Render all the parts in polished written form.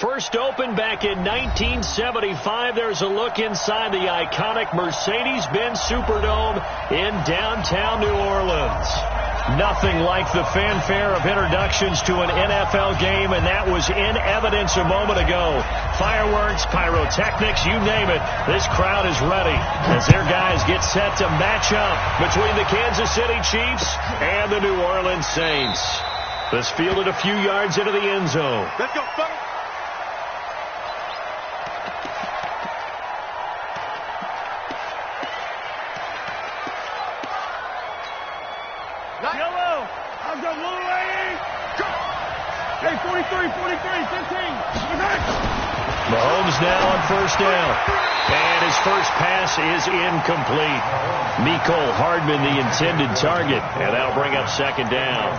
First opened back in 1975. There's a look inside the iconic Mercedes-Benz Superdome in downtown New Orleans. Nothing like the fanfare of introductions to an NFL game, and that was in evidence a moment ago. Fireworks, pyrotechnics, you name it. This crowd is ready as their guys get set to match up between the Kansas City Chiefs and the New Orleans Saints. This fielded a few yards into the end zone. Let's go, buddy. Yellow. I'll go blue lady. Go. Hey, 43, 15. Mahomes now on first down. And his first pass is incomplete. Mecole Hardman, the intended target. And that'll bring up second down.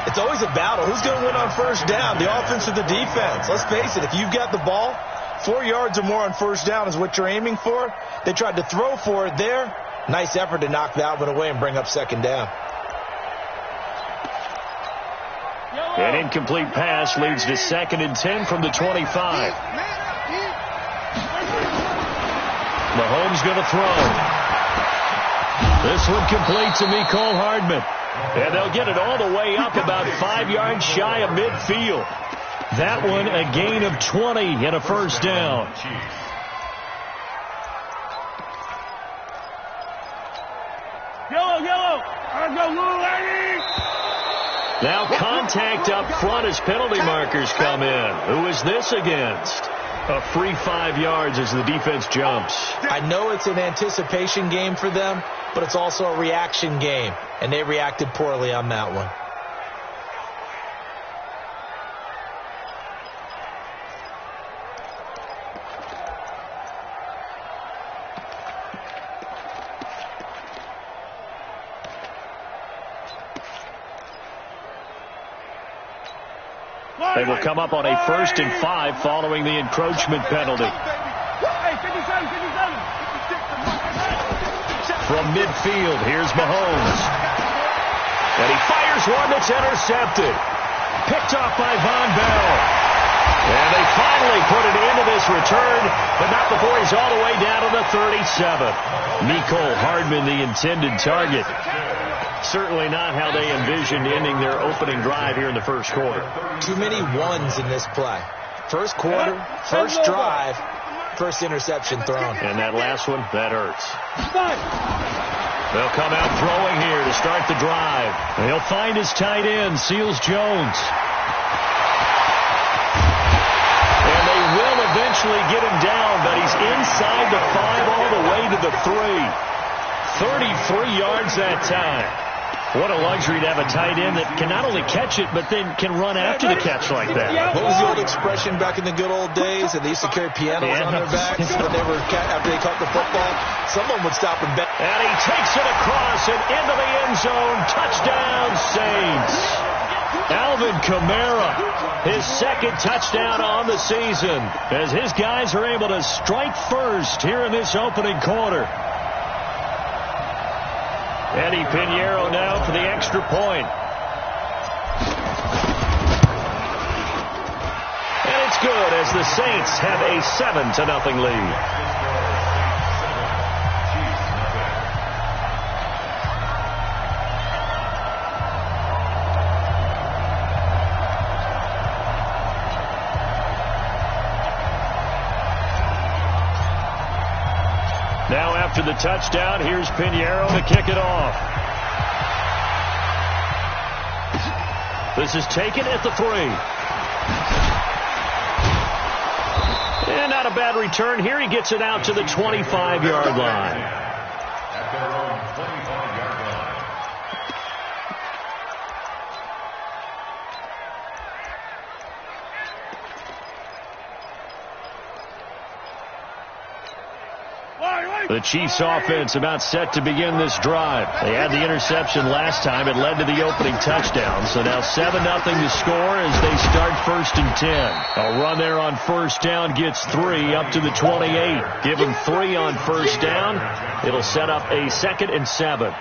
It's always a battle. Who's going to win on first down, the offense or the defense? Let's face it, if you've got the ball, 4 yards or more on first down is what you're aiming for. They tried to throw for it there. Nice effort to knock that one away and bring up second down. An incomplete pass leads to 2nd and 10 from the 25. Mahomes going to throw. This one complete to Mecole Hardman. And they'll get it all the way up about 5 yards shy of midfield. That one a gain of 20 and a first down. Yellow. I'll go blue lady. Now contact up front as penalty markers come in. Who is this against? A free 5 yards as the defense jumps. I know it's an anticipation game for them, but it's also a reaction game, and they reacted poorly on that one. They will come up on a 1st and 5 following the encroachment penalty. Hey, 57. From midfield, here's Mahomes. And he fires one that's intercepted. Picked off by Von Bell. And they finally put it into this return, but not before he's all the way down to the 37. Mecole Hardman, the intended target. Certainly not how they envisioned ending their opening drive here in the first quarter. Too many ones in this play. First quarter, first drive, first interception thrown. And that last one, that hurts. They'll come out throwing here to start the drive. He'll find his tight end, Seals Jones. And they will eventually get him down, but he's inside the 5 all the way to the 3. 33 yards that time. What a luxury to have a tight end that can not only catch it, but then can run after the catch like that. What was the old expression back in the good old days? And they used to carry pianos on their backs when they were after they caught the football. Someone would stop and bet. And he takes it across and into the end zone. Touchdown, Saints. Alvin Kamara, his 2nd touchdown on the season, as his guys are able to strike first here in this opening quarter. Eddie Pinheiro now for the extra point. And it's good as the Saints have a 7-0 lead. Now after the touchdown, here's Pinheiro to kick it off. This is taken at the 3. And not a bad return here. He gets it out to the 25-yard line. The Chiefs offense about set to begin this drive. They had the interception last time. It led to the opening touchdown. So now 7-0 to score as they start 1st and 10. A run there on 1st down gets 3 up to the 28. Give them 3 on 1st down. It'll set up a 2nd and 7.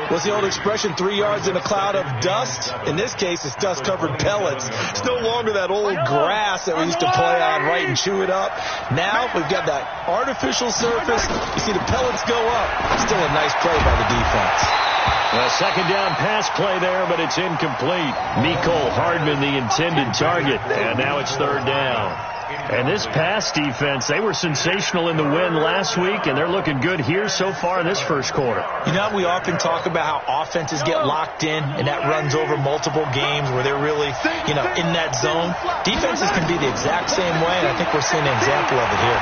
What's the old expression, 3 yards in a cloud of dust? In this case, it's dust-covered pellets. It's no longer that old grass that we used to play on, right, and chew it up. Now we've got that artificial surface. You see the pellets go up. Still a nice play by the defense. A 2nd down pass play there, but it's incomplete. Mecole Hardman, the intended target, and now it's 3rd down. And this pass defense, they were sensational in the win last week, and they're looking good here so far in this 1st quarter. You know, we often talk about how offenses get locked in, and that runs over multiple games where they're really, in that zone. Defenses can be the exact same way, and I think we're seeing an example of it here.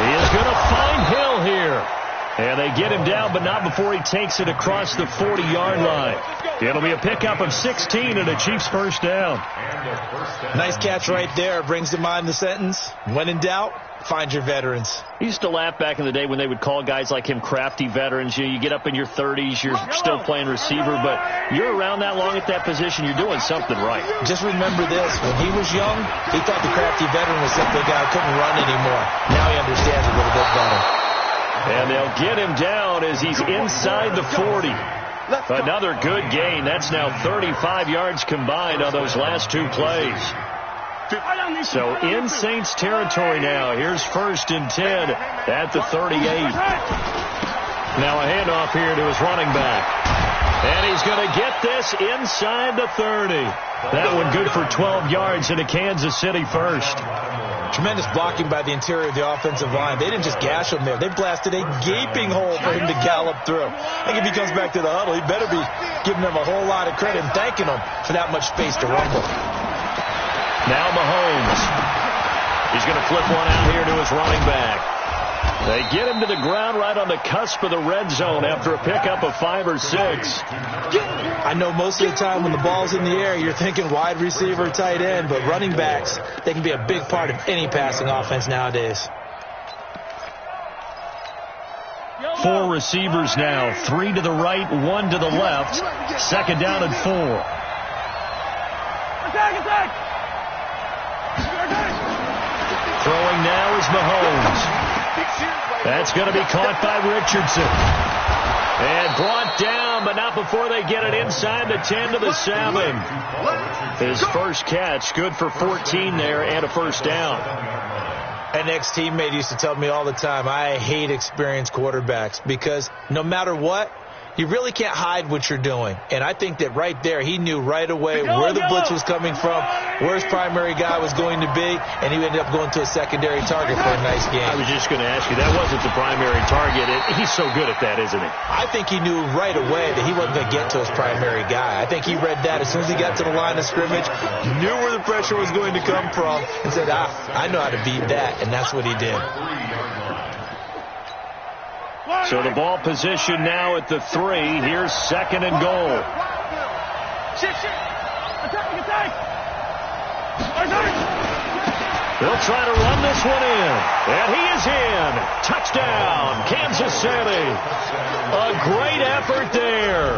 He is going to find Hill here. And they get him down, but not before he takes it across the 40-yard line. It'll be a pickup of 16 and a Chiefs 1st down. Nice catch right there. Brings to mind the sentence, when in doubt, find your veterans. I used to laugh back in the day when they would call guys like him crafty veterans. You get up in your 30s, you're still playing receiver, but you're around that long at that position, you're doing something right. Just remember this. When he was young, he thought the crafty veteran was simply a guy who couldn't run anymore. Now he understands a little bit better. And they'll get him down as he's inside the 40. Another good gain. That's now 35 yards combined on those last 2 plays. So in Saints territory now. Here's 1st and 10 at the 38. Now a handoff here to his running back. And he's going to get this inside the 30. That one good for 12 yards into Kansas City 1st. Tremendous blocking by the interior of the offensive line. They didn't just gash him there. They blasted a gaping hole for him to gallop through. I think if he comes back to the huddle, he better be giving them a whole lot of credit and thanking them for that much space to rumble. Now Mahomes. He's going to flip one out here to his running back. They get him to the ground right on the cusp of the red zone after a pickup of 5 or 6. I know most of the time when the ball's in the air, you're thinking wide receiver, tight end, but running backs, they can be a big part of any passing offense nowadays. 4 receivers now, 3 to the right, 1 to the left. 2nd down and 4. Attack! Throwing now is Mahomes. That's going to be caught by Richardson. And brought down, but not before they get it inside the 10 to the 7. His first catch, good for 14 there and a 1st down. An ex-teammate used to tell me all the time, I hate experienced quarterbacks because no matter what, you really can't hide what you're doing. And I think that right there, he knew right away where the blitz was coming from, where his primary guy was going to be, and he ended up going to a secondary target for a nice game. I was just going to ask you, that wasn't the primary target. He's so good at that, isn't he? I think he knew right away that he wasn't going to get to his primary guy. I think he read that as soon as he got to the line of scrimmage, knew where the pressure was going to come from, and said, I know how to beat that, and that's what he did. So the ball position now at the 3. Here's 2nd and goal. They'll try to run this one in. And he is in. Touchdown, Kansas City. A great effort there.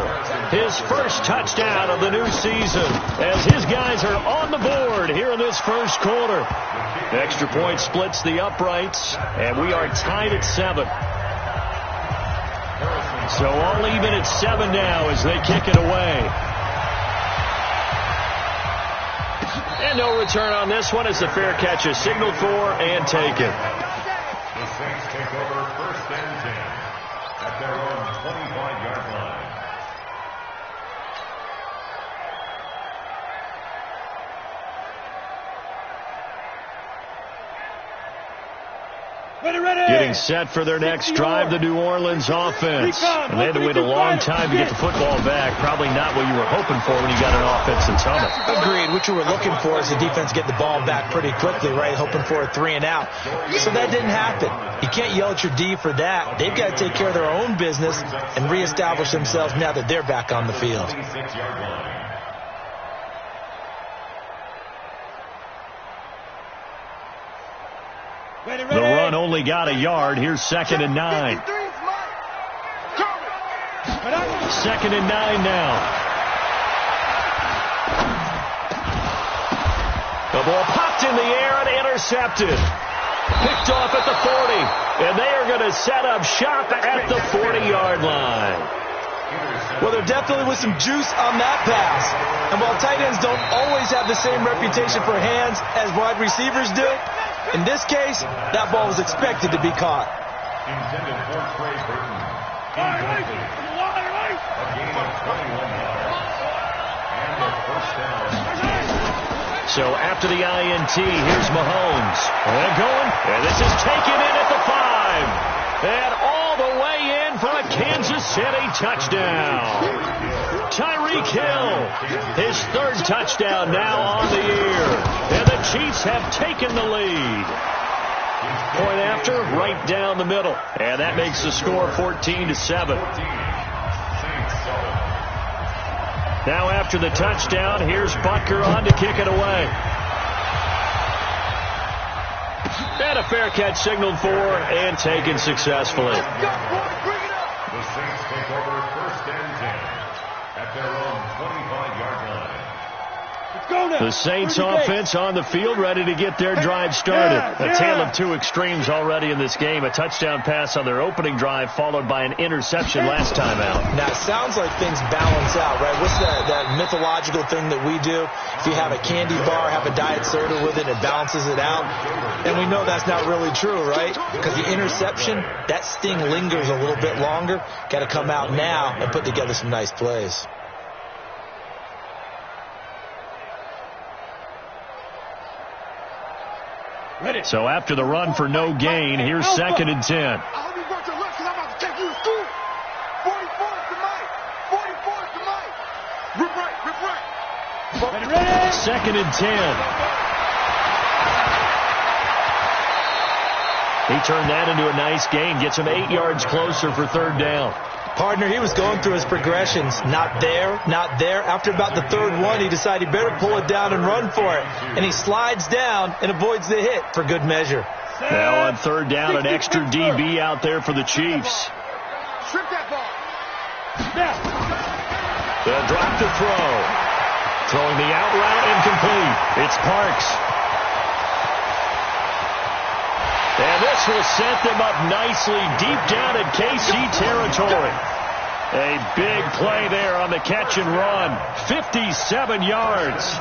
His first touchdown of the new season as his guys are on the board here in this 1st quarter. Extra point splits the uprights, and we are tied at 7. So all even at 7 now as they kick it away. And no return on this one as the fair catch is signaled for and taken. The Saints take over 1st and 10 at their own 25-yard line. Getting set for their next drive, the New Orleans offense. And they had to wait a long time to get the football back. Probably not what you were hoping for when you got an offense that's humming. Agreed. What you were looking for is the defense get the ball back pretty quickly, right? Hoping for a 3 and out. So that didn't happen. You can't yell at your D for that. They've got to take care of their own business and reestablish themselves now that they're back on the field. The run only got a yard. Here's 2nd and 9. 2nd and 9 now. The ball popped in the air and intercepted. Picked off at the 40. And they are going to set up shop at the 40-yard line. Well, there definitely was some juice on that pass. And while tight ends don't always have the same reputation for hands as wide receivers do, in this case, that ball was expected to be caught. Intended for Trey Burton. A gain of 21 yards. And the first down. So after the INT, here's Mahomes. They're going, and this is taken in at the 5. And all the way in for a Kansas City touchdown. Tyreek Hill, his 3rd touchdown now on the year. And the Chiefs have taken the lead. Point after, right down the middle. And that makes the score 14-7. Now after the touchdown, here's Butker on to kick it away. And a fair catch signaled for and taken successfully. The Saints take over 1st and 10 at their own 25-yard line. The Saints offense on the field, ready to get their drive started. A tale of two extremes already in this game. A touchdown pass on their opening drive, followed by an interception last time out. Now, it sounds like things balance out, right? What's that mythological thing that we do? If you have a candy bar, have a diet soda with it, it balances it out. And we know that's not really true, right? Because the interception, that sting lingers a little bit longer. Got to come out now and put together some nice plays. So after the run for no gain, here's 2nd and 10. I hope you brought your lunch because I'm about to take you to school. 44 to Mike. 44 to Mike. Rip right, rip right. Ready? 2nd and 10. He turned that into a nice gain. Gets him 8 yards closer for 3rd down. Partner, he was going through his progressions. Not there, not there. After about the 3rd one, he decided he better pull it down and run for it. And he slides down and avoids the hit for good measure. Now on 3rd down, an extra DB out there for the Chiefs. Strip that ball. They'll drop the throw. Throwing the out route incomplete. It's Parks. And this will set them up nicely deep down in KC territory. A big play there on the catch and run. 57 yards.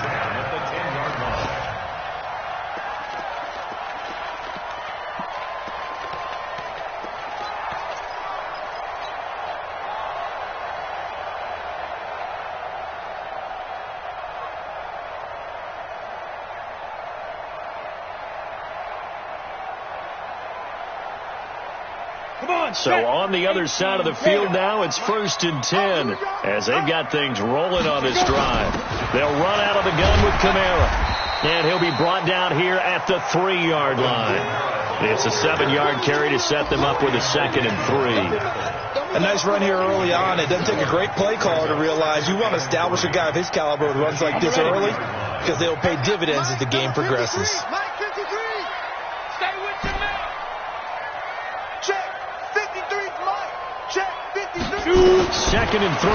So on the other side of the field now, it's 1st and 10 as they've got things rolling on this drive. They'll run out of the gun with Kamara, and he'll be brought down here at the 3-yard line. It's a 7-yard carry to set them up with a 2nd and 3. A nice run here early on. It doesn't take a great play caller to realize you want to establish a guy of his caliber with runs like this early because they'll pay dividends as the game progresses. Mike 53. Stay with your man. Check. 53's Mike. Check. 53. 2nd and 3.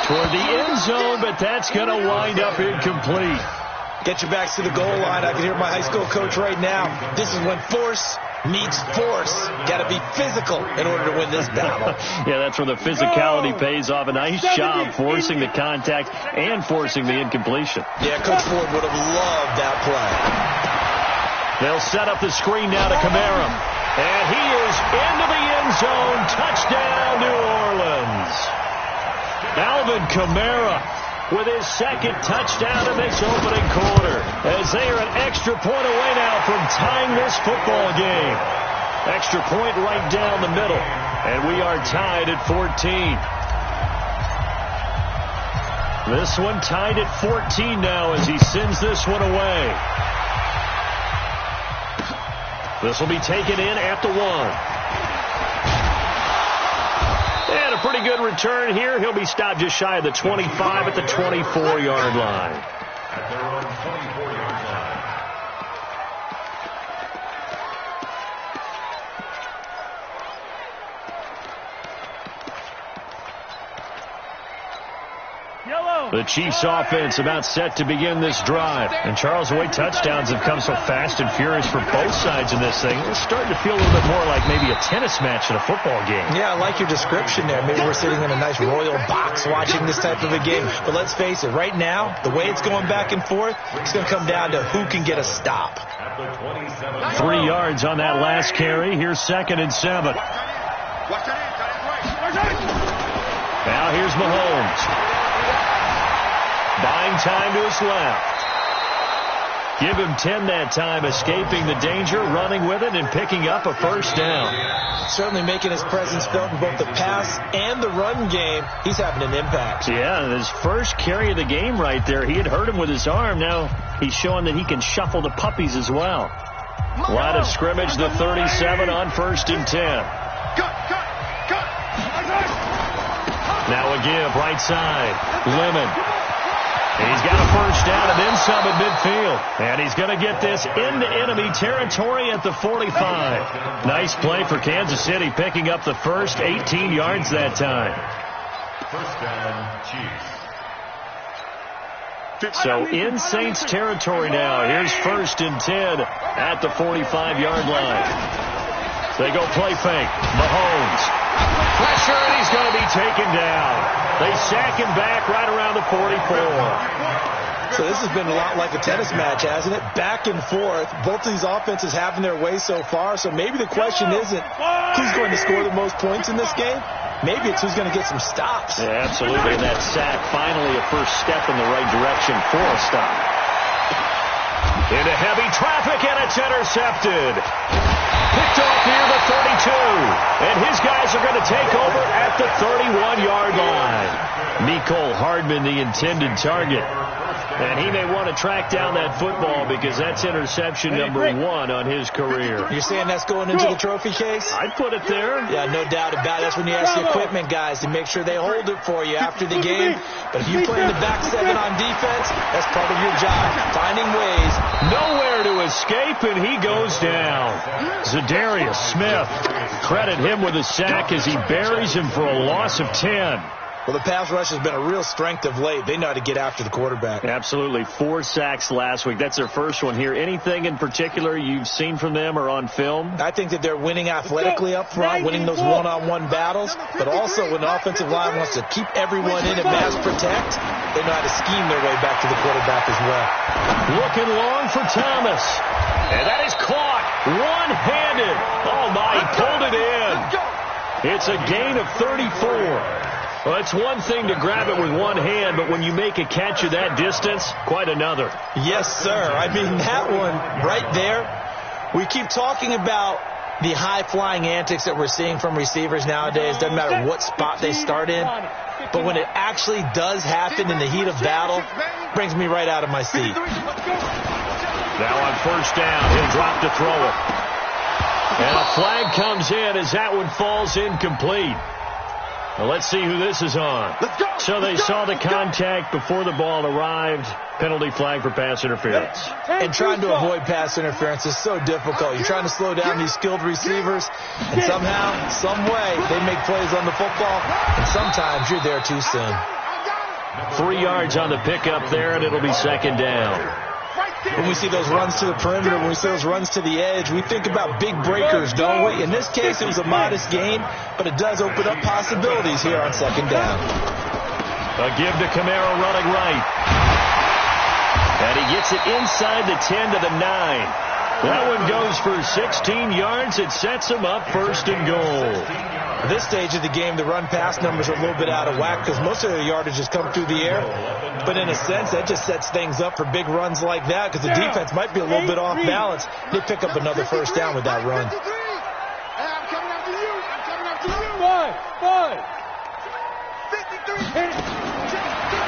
Toward the end zone, but that's going to wind up incomplete. Get your backs to the goal line. I can hear my high school coach right now. This is when force meets force. Got to be physical in order to win this battle. Yeah, that's where the physicality pays off. A nice job forcing the contact and forcing the incompletion. Yeah, Coach Ford would have loved that play. They'll set up the screen now to Kamara. And he is into the end zone. Touchdown, New Orleans. Alvin Kamara with his 2nd touchdown in this opening quarter, as they are an extra point away now from tying this football game. Extra point right down the middle, and we are tied at 14. This one tied at 14 now as he sends this one away. This will be taken in at the 1. And a pretty good return here. He'll be stopped just shy of the 25 at the 24-yard line. At their own 24-yard The Chiefs offense about set to begin this drive. And Charles, the way touchdowns have come so fast and furious for both sides in this thing, it's starting to feel a little bit more like maybe a tennis match in a football game. Yeah, I like your description there. Maybe we're sitting in a nice royal box watching this type of a game. But let's face it, right now, the way it's going back and forth, it's going to come down to who can get a stop. 3 yards on that last carry. Here's 2nd and 7. Now here's Mahomes. Buying time to his left. Give him 10 that time, escaping the danger, running with it, and picking up a first down. Certainly making his presence felt in both the pass and the run game. He's having an impact. Yeah, his first carry of the game right there. He had hurt him with his arm. Now he's showing that he can shuffle the puppies as well. Line of scrimmage, the 37 on 1st and 10. Now a give, right side. Lemon. And he's got a first down and then some at midfield. And he's going to get this into enemy territory at the 45. Nice play for Kansas City, picking up the first, 18 yards that time. First down, Chiefs. So in Saints territory now. Here's 1st and 10 at the 45-yard line. They go play fake. Mahomes. Pressure, and he's going to be taken down. They sack him back right around the 44. So this has been a lot like a tennis match, hasn't it? Back and forth. Both of these offenses having their way so far. So maybe the question isn't who's going to score the most points in this game. Maybe it's who's going to get some stops. Yeah, absolutely. And that sack, finally a first step in the right direction for a stop. Into heavy traffic, and it's intercepted. Picked off near the 32. And his guys are going to take over at the 31-yard line. Mecole Hardman, the intended target. And he may want to track down that football because that's interception number 1 on his career. You're saying that's going into the trophy case? I'd put it there. Yeah, no doubt about it. That's when you ask the equipment guys to make sure they hold it for you after the game. But if you play in the back 7 on defense, that's part of your job. Finding ways. Nowhere to escape, and he goes down. Zadarius Smith, credit him with a sack as he buries him for a loss of 10. Well, the pass rush has been a real strength of late. They know how to get after the quarterback. Absolutely. 4 sacks last week. That's their first one here. Anything in particular you've seen from them or on film? I think that they're winning athletically up front, winning those one-on-one battles, but also when the offensive line wants to keep everyone in and mass protect, they know how to scheme their way back to the quarterback as well. Looking long for Thomas. And that is caught one-handed. Oh, my, he pulled it in. It's a gain of 34. Well, it's one thing to grab it with one hand, but when you make a catch of that distance, quite another. Yes, sir. I mean, that one right there, we keep talking about the high-flying antics that we're seeing from receivers nowadays. Doesn't matter what spot they start in, but when it actually does happen in the heat of battle, brings me right out of my seat. Now on first down, he'll drop to throw it. And a flag comes in as that one falls incomplete. Well, let's see who this is on. So they saw the contact before the ball arrived. Penalty flag for pass interference. And trying to avoid pass interference is so difficult. You're trying to slow down these skilled receivers, and somehow, some way, they make plays on the football, and sometimes you're there too soon. 3 yards on the pickup there, and it'll be 2nd down. When we see those runs to the perimeter, when we see those runs to the edge, we think about big breakers, don't we? In this case, it was a modest gain, but it does open up possibilities here on 2nd down. A give to Kamara running right. And he gets it inside the 10 to the 9. That one goes for 16 yards. It sets him up 1st and goal. At this stage of the game, the run-pass numbers are a little bit out of whack because most of their yardage has come through the air. But in a sense, that just sets things up for big runs like that because the defense might be a little bit off balance. They pick up another first down with that run.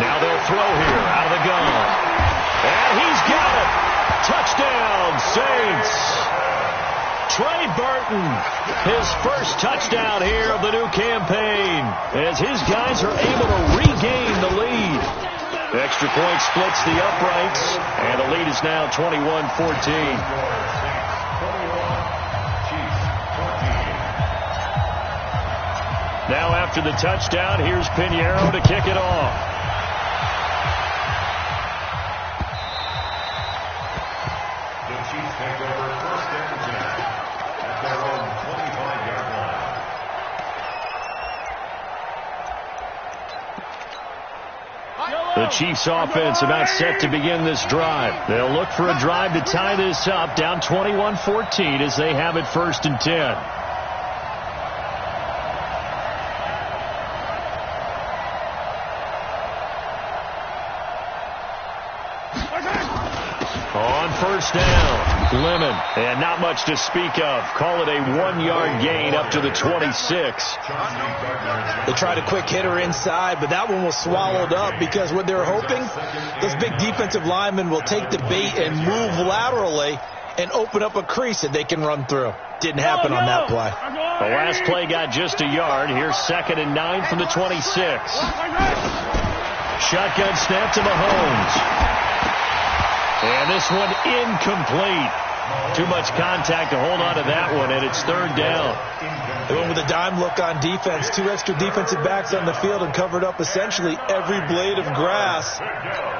Now they'll throw here out of the gun. And he's got it. Touchdown, Saints. Trey Burton, his first touchdown here of the new campaign, as his guys are able to regain the lead. Extra point splits the uprights, and the lead is now 21-14. Now after the touchdown, here's Pinheiro to kick it off. Chiefs take over first and 10 at their own 25-yard line. The Chiefs offense about set to begin this drive. They'll look for a drive to tie this up, down 21-14 as they have it first and 10. On first down, Lemon, and not much to speak of. Call it a 1-yard gain up to the 26. They tried a quick hitter inside, but that one was swallowed up because what they're hoping, those big defensive linemen will take the bait and move laterally and open up a crease that they can run through. Didn't happen on that play. The last play got just a yard. Here's 2nd and 9 from the 26. Shotgun snap to Mahomes. And this one incomplete. Too much contact to hold on to that one, and it's 3rd down. They went with a dime look on defense. 2 extra defensive backs on the field and covered up essentially every blade of grass.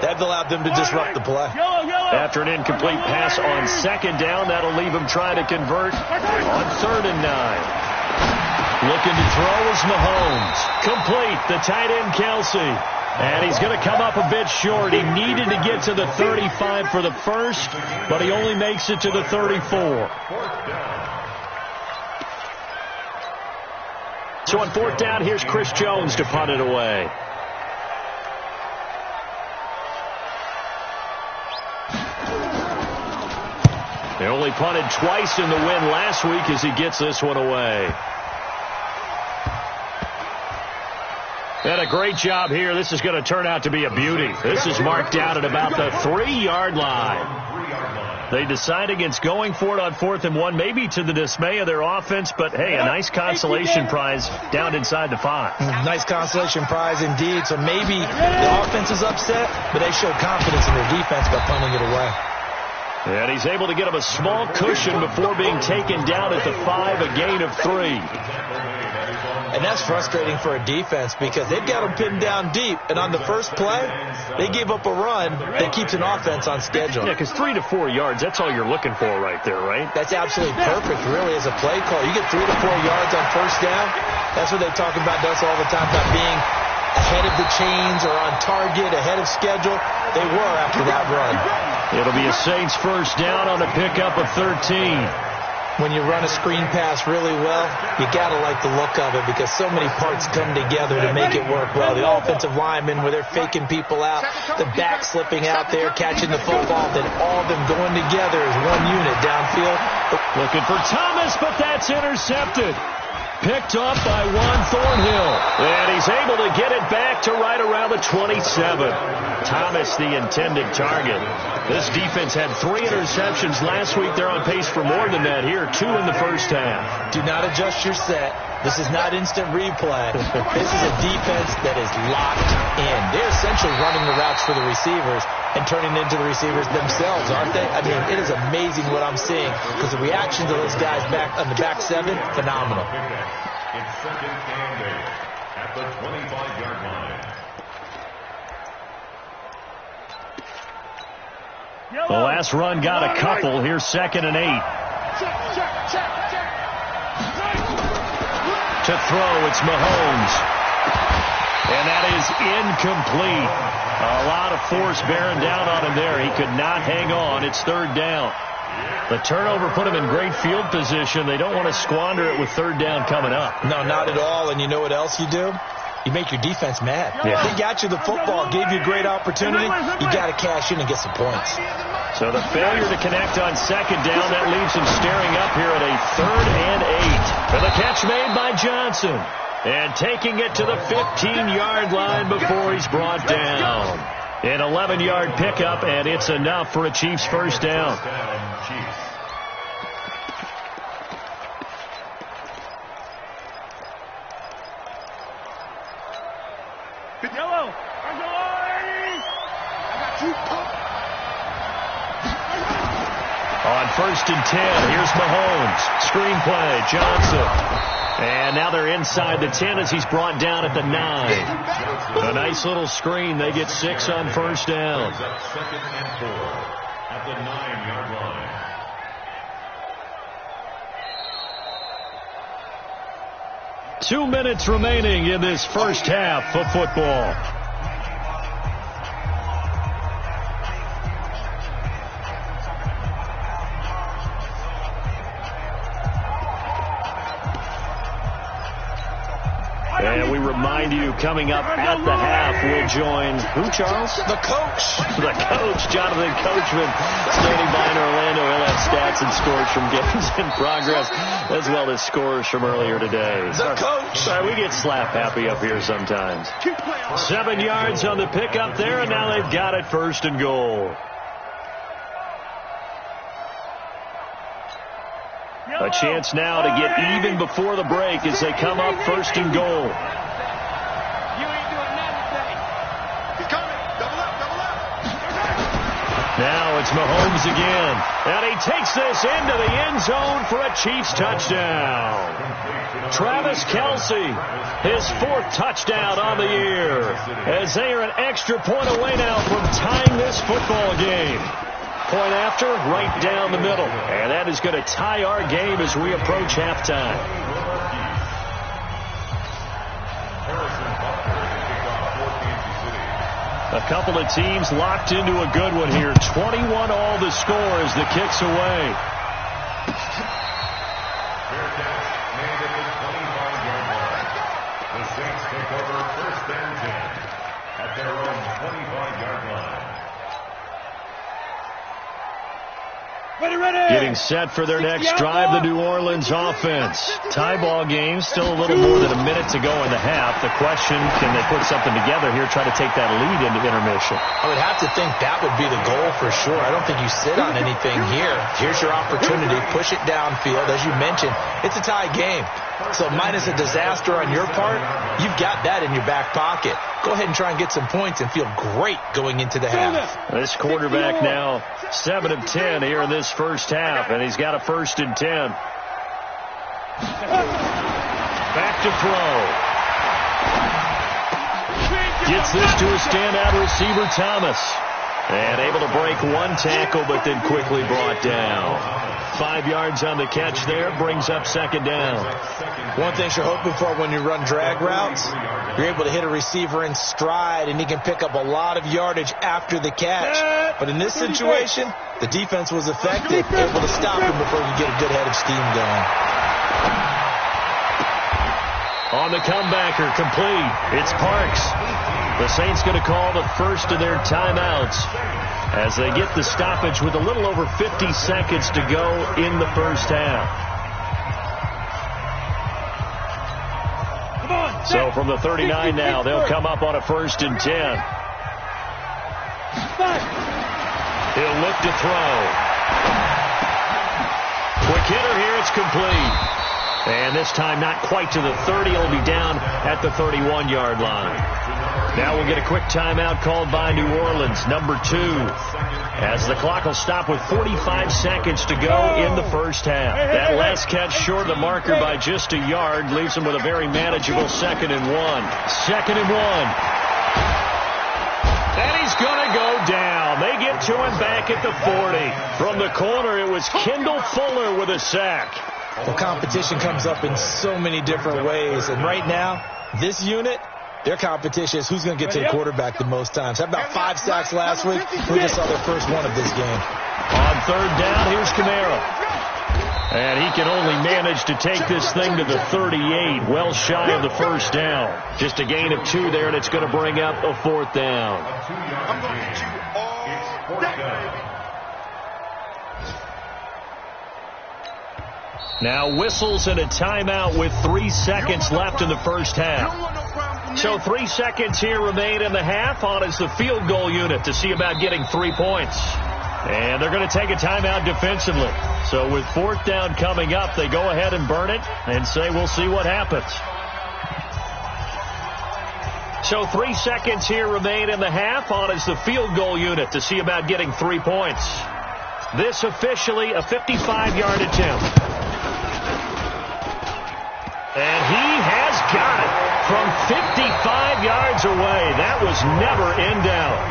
That allowed them to disrupt the play. After an incomplete pass on 2nd down, that'll leave them trying to convert on 3rd and 9. Looking to throw is Mahomes. Complete, the tight end Kelsey. And he's going to come up a bit short. He needed to get to the 35 for the first, but he only makes it to the 34. So on 4th down, here's Chris Jones to punt it away. They only punted twice in the win last week as he gets this one away. And a great job here. This is going to turn out to be a beauty. This is marked out at about the 3-yard line. They decide against going for it on 4th and 1, maybe to the dismay of their offense, but hey, a nice consolation prize down inside the 5. Nice consolation prize indeed. So maybe the offense is upset, but they show confidence in their defense by punting it away. And he's able to get him a small cushion before being taken down at the 5, a gain of 3. And that's frustrating for a defense because they've got them pinned down deep. And on the first play, they gave up a run that keeps an offense on schedule. Yeah, because 3 to 4 yards, that's all you're looking for right there, right? That's absolutely perfect, really, as a play call. You get 3 to 4 yards on first down. That's what they talk about us all the time, about being ahead of the chains or on target, ahead of schedule. They were after that run. It'll be a Saints first down on a pickup of 13. When you run a screen pass really well, you got to like the look of it because so many parts come together to make it work well. The offensive linemen, where they're faking people out, the back slipping out there, catching the football, then all of them going together as one unit downfield. Looking for Thomas, but that's intercepted. Picked off by Juan Thornhill. And he's able to get it back to right around the 27. Thomas, the intended target. This defense had 3 interceptions last week. They're on pace for more than that here. 2 in the first half. Do not adjust your set. This is not instant replay. This is a defense that is locked in. They're essentially running the routes for the receivers and turning into the receivers themselves, aren't they? I mean, it is amazing what I'm seeing because the reactions of those guys back on the back 7, phenomenal. It's 2nd and 8 at the 25-yard line. The last run got a couple. Here's 2nd and 8. To throw, it's Mahomes. And that is incomplete. A lot of force bearing down on him there. He could not hang on. It's 3rd down. The turnover put him in great field position. They don't want to squander it with 3rd down coming up. No, not at all. And you know what else you do? You make your defense mad. Yeah. They got you the football, gave you a great opportunity. You got to cash in and get some points. So the failure to connect on 2nd down, that leaves him staring up here at a 3rd and 8. And the catch made by Johnson. And taking it to the 15-yard line before he's brought down. An 11-yard pickup, and it's enough for a Chiefs first down. Yellow. On 1st and 10, here's Mahomes. Screenplay, Johnson. And now they're inside the 10 as he's brought down at the 9. A nice little screen. They get 6 on first down. 2nd and 4 at the 9-yard line. 2 minutes remaining in this first half of football. And we remind you, coming up at the half, we'll join who, Charles? The coach. The coach, Jonathan Coachman, standing by in Orlando. He'll have stats and scores from games in progress, as well as scores from earlier today. The coach. Sorry, we get slap happy up here sometimes. 7 yards on the pickup there, and now they've got it 1st and goal. A chance now to get even before the break as they come up 1st and goal. Now it's Mahomes again. And he takes this into the end zone for a Chiefs touchdown. Travis Kelce, his 4th touchdown on the year, as they are an extra point away now from tying this football game. Point after, right down the middle. And that is going to tie our game as we approach halftime. A couple of teams locked into a good one here. 21 all the score as the kick's away. The Saints take over 1st and 10 at their own 25-yard line. Getting set for their next drive, the New Orleans offense. Tie ball game, still a little more than a minute to go in the half. The question, can they put something together here, try to take that lead into intermission? I would have to think that would be the goal for sure. I don't think you sit on anything here. Here's your opportunity. Push it downfield. As you mentioned, it's a tie game. So minus a disaster on your part, you've got that in your back pocket. Go ahead and try and get some points and feel great going into the half. This quarterback now 7 of 10 here in this first half, and he's got a 1st and 10. Back to throw. Gets this to a standout receiver, Thomas. And able to break 1 tackle, but then quickly brought down. 5 yards on the catch there, brings up 2nd down. One thing you're hoping for when you run drag routes, you're able to hit a receiver in stride, and he can pick up a lot of yardage after the catch. But in this situation, the defense was effective, able to stop him before you get a good head of steam going. On the comebacker, complete. It's Parks. The Saints going to call the first of their timeouts as they get the stoppage with a little over 50 seconds to go in the first half. So from the 39 now, they'll come up on a 1st and 10. He'll look to throw. Quick hitter here, it's complete. And this time not quite to the 30. It'll be down at the 31-yard line. Now we'll get a quick timeout called by New Orleans, number 2, as the clock will stop with 45 seconds to go in the first half. That last catch short of the marker by just a yard leaves them with a very manageable 2nd and 1. 2nd and 1. And he's going to go down. They get to him back at the 40. From the corner, it was Kendall Fuller with a sack. Well, competition comes up in so many different ways. And right now, this unit, their competition is who's going to get to the quarterback the most times. Had about 5 sacks last week. We just saw their first one of this game. On 3rd down, here's Kamara. And he can only manage to take this thing to the 38, well shy of the 1st down. Just a gain of 2 there, and it's going to bring up a 4th down. I'm going to get you all day. Now whistles and a timeout with 3 seconds left in the first half. So 3 seconds here remain in the half. On is the field goal unit to see about getting 3 points. And they're going to take a timeout defensively. So with 4th down coming up, they go ahead and burn it and say we'll see what happens. So 3 seconds here remain in the half. On is the field goal unit to see about getting 3 points. This officially a 55-yard attempt. And he has got it from 55 yards away. That was never in doubt.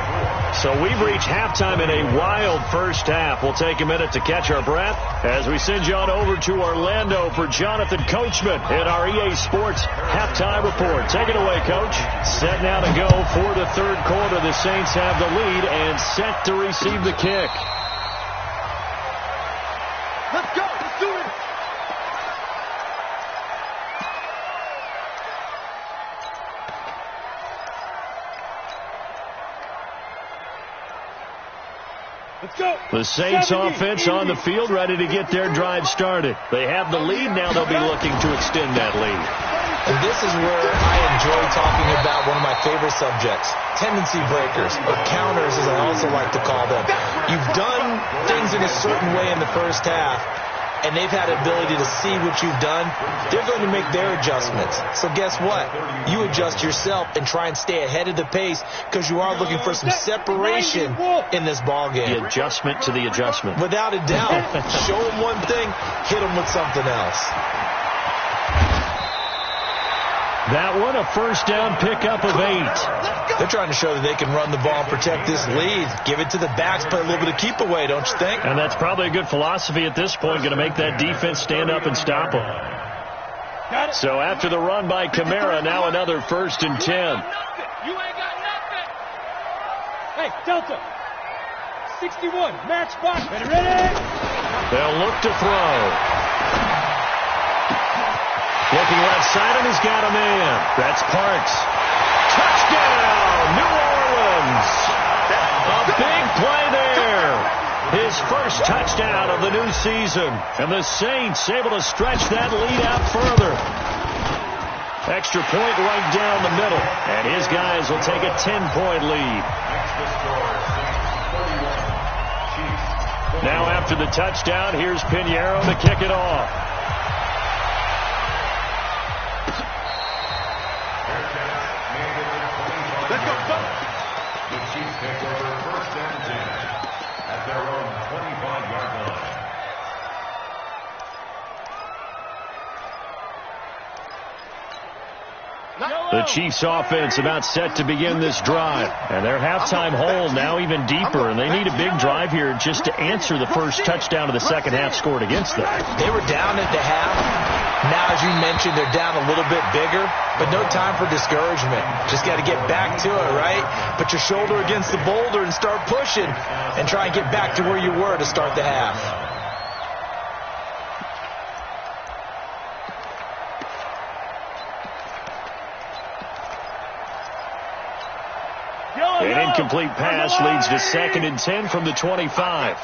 So we've reached halftime in a wild first half. We'll take a minute to catch our breath as we send you on over to Orlando for Jonathan Coachman in our EA Sports halftime report. Take it away, Coach. Set now to go for the third quarter. The Saints have the lead and set to receive the kick. Let's go. Let's do it. Let's go. The Saints offense on the field, ready to get their drive started. They have the lead. Now they'll be looking to extend that lead. And this is where I enjoy talking about one of my favorite subjects, tendency breakers, or counters as I also like to call them. You've done things in a certain way in the first half, and they've had the ability to see what you've done. They're going to make their adjustments. So guess what? You adjust yourself and try and stay ahead of the pace because you are looking for some separation in this ball game. The adjustment to the adjustment. Without a doubt. Show them one thing, hit them with something else. That one, a first down pickup of 8. They're trying to show that they can run the ball and protect this lead. Give it to the backs, play a little bit of keep away, don't you think? And that's probably a good philosophy at this point, going to make that defense stand up and stop them. So after the run by Kamara, now another 1st and 10. You ain't got nothing. Hey, Delta. 61, match box. Ready? They'll look to throw. Looking left side, and he's got a man. That's Parks. Touchdown, New Orleans. A big play there. His first touchdown of the new season. And the Saints able to stretch that lead out further. Extra point right down the middle. And his guys will take a 10-point lead. Now after the touchdown, here's Pinheiro to kick it off. Let's go. The Chiefs take over 1st and 10 at their own 25-yard line. The Chiefs offense about set to begin this drive. And their halftime hole now even deeper. And they need a big drive here just to answer the first touchdown of the second half scored against them. They were down at the half. Now, as you mentioned, they're down a little bit bigger. But no time for discouragement. Just got to get back to it, right? Put your shoulder against the boulder and start pushing. And try and get back to where you were to start the half. An incomplete pass leads to 2nd and 10 from the 25.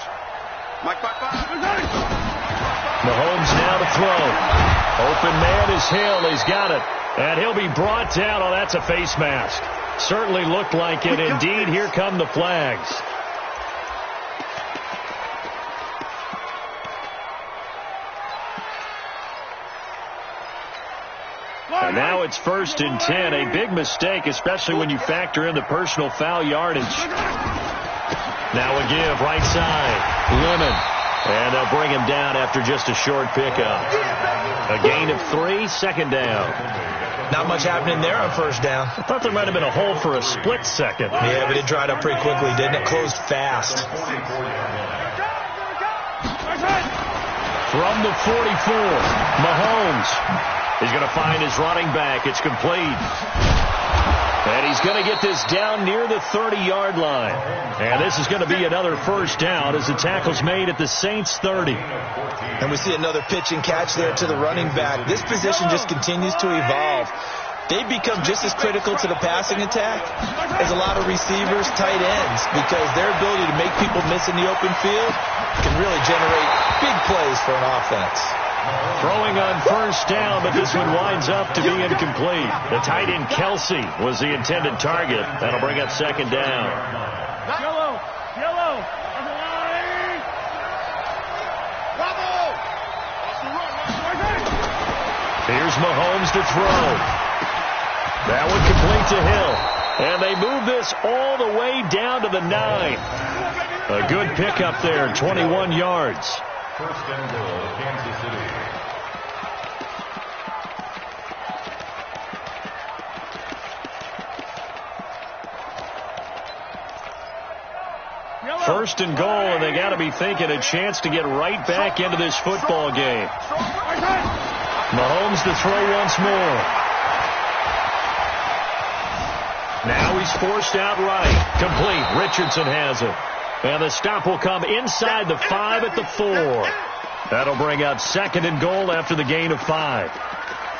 Mahomes now to throw. Open man is Hill. He's got it. And he'll be brought down. Oh, that's a face mask. Certainly looked like it. Indeed, here come the flags. And now it's 1st and 10. A big mistake, especially when you factor in the personal foul yardage. Now a give, right side. Lemon. And they'll bring him down after just a short pickup. A gain of 3, 2nd down. Not much happening there on 1st down. I thought there might have been a hole for a split second. Yeah, but it dried up pretty quickly, didn't it? Closed fast. From the 44, Mahomes. He's going to find his running back. It's complete. And he's going to get this down near the 30-yard line. And this is going to be another 1st down as the tackle's made at the Saints' 30. And we see another pitch and catch there to the running back. This position just continues to evolve. They become just as critical to the passing attack as a lot of receivers, tight ends, because their ability to make people miss in the open field can really generate big plays for an offense. Throwing on 1st down, but this one winds up to be incomplete. The tight end Kelsey was the intended target. That'll bring up 2nd down. Yellow. Here's Mahomes to throw. That one complete to Hill. And they move this all the way down to the 9. A good pickup there, 21 yards. 1st and goal, Kansas City. first and goal, and they got to be thinking a chance to get right back into this football game. Mahomes to throw once more. Now he's forced out right. Complete. Richardson has it. And the stop will come inside the 5 at the 4. That'll bring up second and goal after the gain of 5.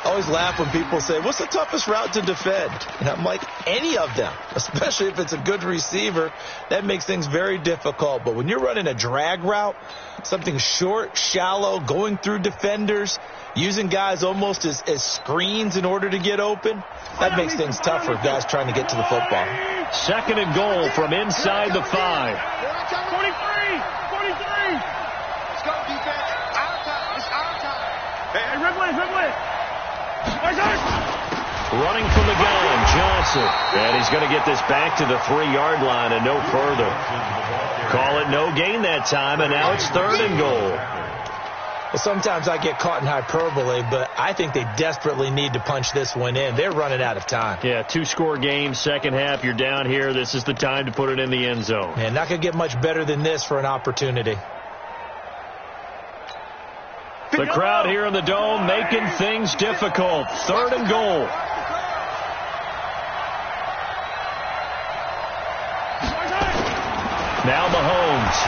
I always laugh when people say, what's the toughest route to defend? And I'm like, any of them, especially if it's a good receiver. That makes things very difficult. But when you're running a drag route, something short, shallow, going through defenders, using guys almost as screens in order to get open, that makes things tough for guys trying to get to the football. Second and goal from inside the 5. 43. Let's go, defense. Our time. It's our time. Hey, Ridley. Running from the gun, Johnson. And he's going to get this back to the 3-yard line and no further. Call it no gain that time, and now it's third and goal. Well, sometimes I get caught in hyperbole, but I think they desperately need to punch this one in. They're running out of time. Yeah, 2-score game, second half. You're down here. This is the time to put it in the end zone. Man, not going to get much better than this for an opportunity. The crowd here in the Dome making things difficult. Third and goal. Now Mahomes.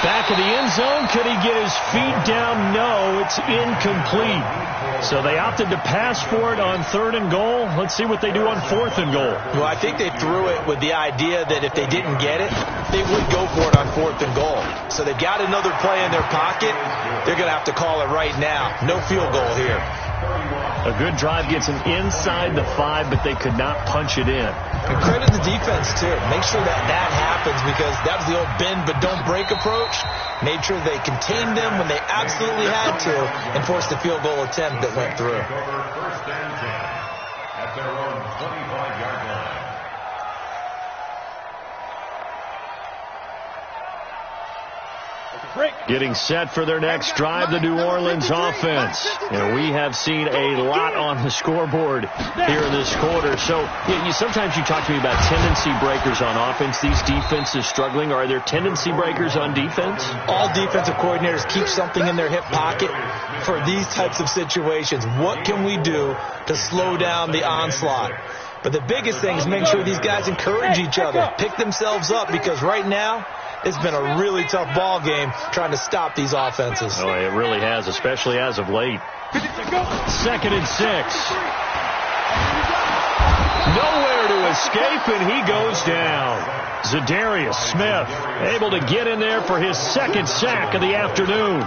Back in the end zone. Could he get his feet down? No, it's incomplete. So they opted to pass for it on third and goal. Let's see what they do on fourth and goal. Well, I think they threw it with the idea that if they didn't get it, they would go for it on fourth and goal. So they've got another play in their pocket. They're going to have to call it right now. No field goal here. A good drive gets them inside the 5, but they could not punch it in. And credit the defense, too. Make sure that happens, because that was the old bend but don't break approach. Made sure they contained them when they absolutely had to and forced the field goal attempt that went through. First and 10 at their own 25-yard line. Getting set for their next drive, the New Orleans offense. And we have seen a lot on the scoreboard here in this quarter. So sometimes you talk to me about tendency breakers on offense. These defenses struggling. Are there tendency breakers on defense? All defensive coordinators keep something in their hip pocket for these types of situations. What can we do to slow down the onslaught? But the biggest thing is making sure these guys encourage each other, pick themselves up, because right now, it's been a really tough ball game trying to stop these offenses. Oh, it really has, especially as of late. Second and 6. Nowhere to escape, and he goes down. Za'Darius Smith able to get in there for his second sack of the afternoon.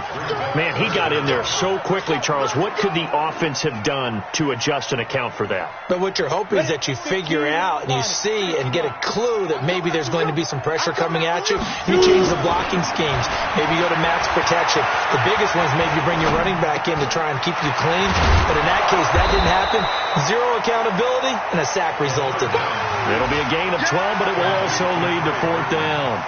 Man, he got in there so quickly, Charles. What could the offense have done to adjust and account for that? But what you're hoping is that you figure out and you see and get a clue that maybe there's going to be some pressure coming at you. You change the blocking schemes. Maybe you go to max protection. The biggest one is maybe you bring your running back in to try and keep you clean. But in that case, that didn't happen. Zero accountability, and a sack resulted. It'll be a gain of 12, but it will also lead to fourth down.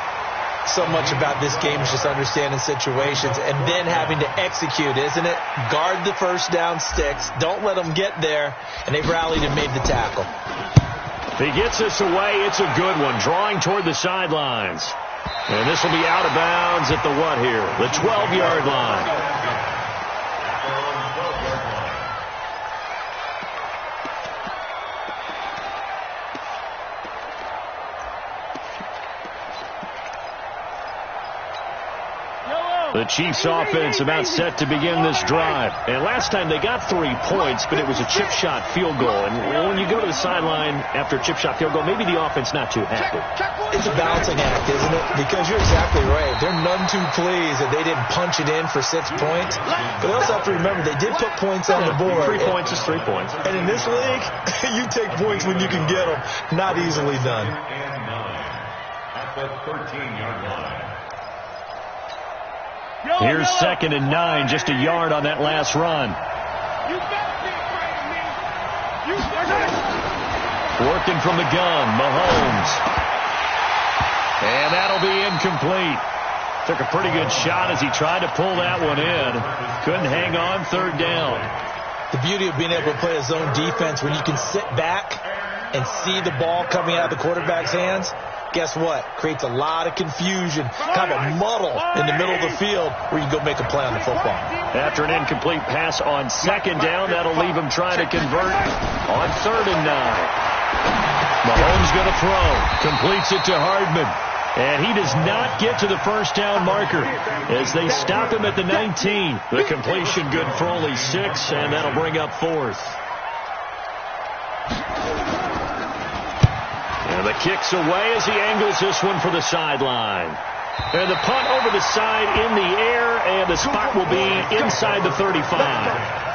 So much about this game is just understanding situations and then having to execute, isn't it? Guard the first down sticks. Don't let them get there. And they've rallied and made the tackle. If he gets this away, it's a good one. Drawing toward the sidelines. And this will be out of bounds at the what here? The 12-yard line. The Chiefs offense about set to begin this drive. And last time they got 3 points, but it was a chip shot field goal. And when you go to the sideline after a chip shot field goal, maybe the offense not too happy. It's a balancing act, isn't it? Because you're exactly right. They're none too pleased that they didn't punch it in for 6 points. But they also have to remember they did put points on the board. 3 points is 3 points. And in this league, you take points when you can get them. Not easily done. And 9 at the 13-yard line. Here's second and 9, just a yard on that last run. Working from the gun, Mahomes. And that'll be incomplete. Took a pretty good shot as he tried to pull that one in. Couldn't hang on third down. The beauty of being able to play a zone defense when you can sit back and see the ball coming out of the quarterback's hands, guess what? Creates a lot of confusion, kind of a muddle in the middle of the field where you go make a play on the football. After an incomplete pass on second down, that'll leave him trying to convert on 3rd and 9. Mahomes going to throw. Completes it to Hardman. And he does not get to the first down marker as they stop him at the 19. The completion good for only 6, and that'll bring up 4th. And the kick's away as he angles this one for the sideline. And the punt over the side in the air, and the spot will be inside the 35.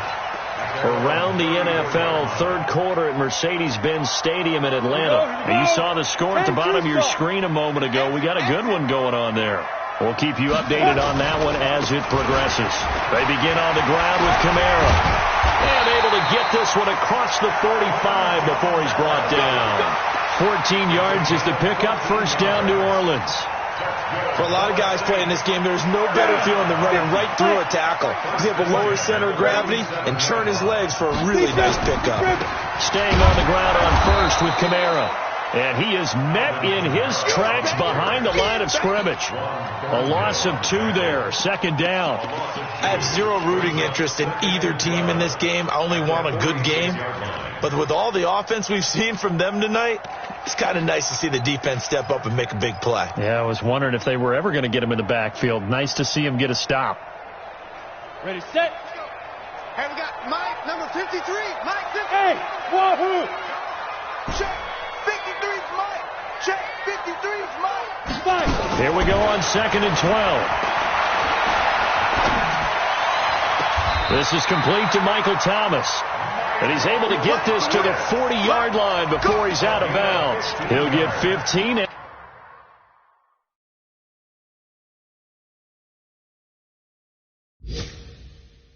Around the NFL, 3rd quarter at Mercedes-Benz Stadium in Atlanta. And you saw the score at the bottom of your screen a moment ago. We got a good one going on there. We'll keep you updated on that one as it progresses. They begin on the ground with Kamara. And able to get this one across the 45 before he's brought down. 14 yards is the pickup. First down, New Orleans. For a lot of guys playing this game, there's no better feeling than running right through a tackle. He's able to lower his center of gravity and churn his legs for a really nice pickup. Staying on the ground on first with Kamara. And he is met in his tracks behind the line of scrimmage. A loss of 2 there. 2nd down. I have zero rooting interest in either team in this game. I only want a good game. But with all the offense we've seen from them tonight, it's kind of nice to see the defense step up and make a big play. Yeah, I was wondering if they were ever going to get him in the backfield. Nice to see him get a stop. Ready, set. Hey, we got Mike, number 53. Mike, 50. Hey, wahoo. Check. 53's Mike. Check. 53's Mike. Mike. Here we go on 2nd and 12. This is complete to Michael Thomas. And he's able to get this to the 40-yard line before he's out of bounds. He'll get 15.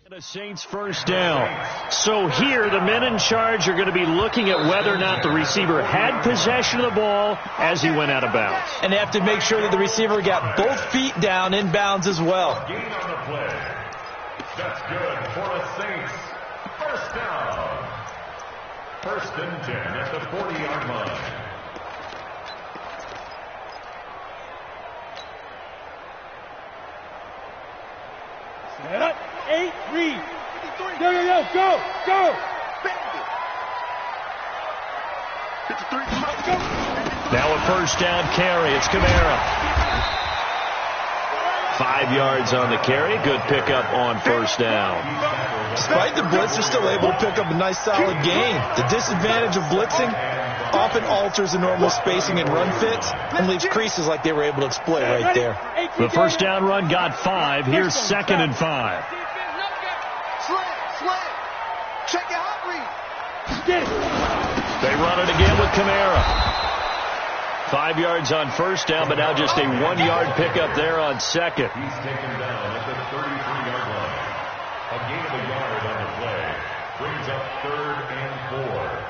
And a Saints first down. So here, the men in charge are going to be looking at whether or not the receiver had possession of the ball as he went out of bounds. And they have to make sure that the receiver got both feet down in bounds as well. Gain on the play. That's good for the Saints. First down. 1st and 10 at the 40-yard line. Set up. 8, read. Go, go, go. 53, Mike, go. Now a first down carry. It's Kamara. 5 yards on the carry. Good pickup on first down. Despite the blitz, they're still able to pick up a nice solid gain. The disadvantage of blitzing often alters the normal spacing and run fits and leaves creases like they were able to exploit right there. The first down run got 5. Here's 2nd and 5. Slam. Check your hot read. They run it again with Kamara. 5 yards on first down, but now just a 1-yard pickup there on 2nd. He's taken down at the 33-yard line. A gain of a yard on the play. Brings up 3rd and 4.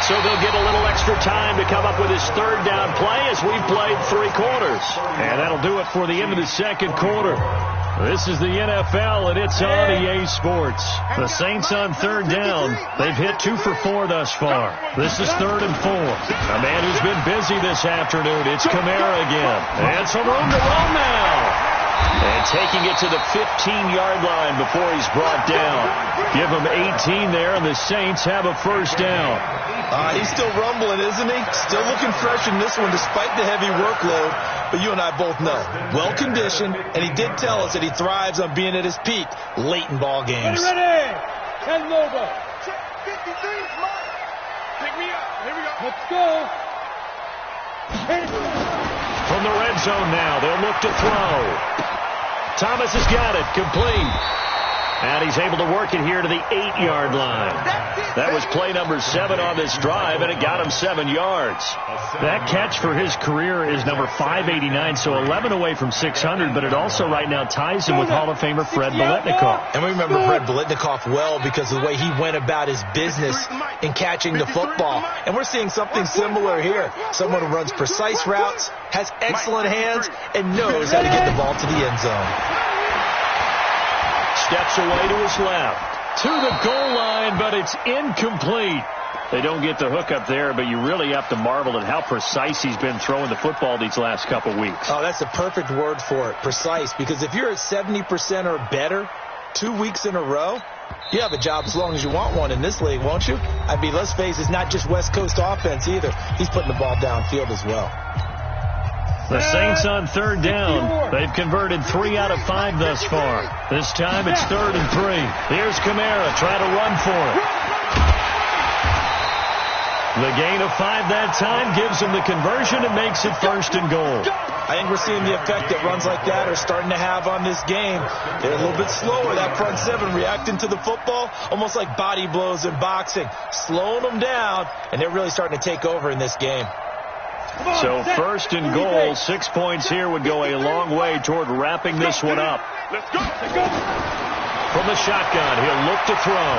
So they'll get a little extra time to come up with his 3rd down play as we've played 3 quarters. And that'll do it for the end of the 2nd quarter. This is the NFL, and it's on EA Sports. The Saints on 3rd down. They've hit 2 for 4 thus far. This is 3rd and 4. A man who's been busy this afternoon. It's Kamara again. And some room to run now. And taking it to the 15-yard line before he's brought down. Give him 18 there, and the Saints have a first down. He's still rumbling, isn't he? Still looking fresh in this one despite the heavy workload. But you and I both know, well-conditioned, and he did tell us that he thrives on being at his peak late in ball games. Ready. 10 over. 53's Mike. Pick me up. Here we go. Let's go. From the red zone now, they'll look to throw. Thomas has got it, complete. And he's able to work it here to the 8-yard line. That was play number 7 on this drive, and it got him 7 yards. That catch for his career is number 589, so 11 away from 600, but it also right now ties him with Hall of Famer Fred Biletnikoff. And we remember Fred Biletnikoff well because of the way he went about his business in catching the football. And we're seeing something similar here. Someone who runs precise routes, has excellent hands, and knows how to get the ball to the end zone. Steps away to his left. To the goal line, but it's incomplete. They don't get the hook up there, but you really have to marvel at how precise he's been throwing the football these last couple weeks. Oh, that's the perfect word for it, precise. Because if you're at 70% or better 2 weeks in a row, you have a job as long as you want one in this league, won't you? I mean, let's face it, it's not just West Coast offense either. He's putting the ball downfield as well. The Saints on third down. They've converted 3 out of 5 thus far. This time it's 3rd and 3. Here's Kamara trying to run for it. The gain of 5 that time gives him the conversion and makes it 1st and goal. I think we're seeing the effect that runs like that are starting to have on this game. They're a little bit slower, that front seven, reacting to the football, almost like body blows in boxing, slowing them down, and they're really starting to take over in this game. So 1st and goal, 6 points here would go a long way toward wrapping this one up. Let's go. Let's go. From the shotgun, he'll look to throw.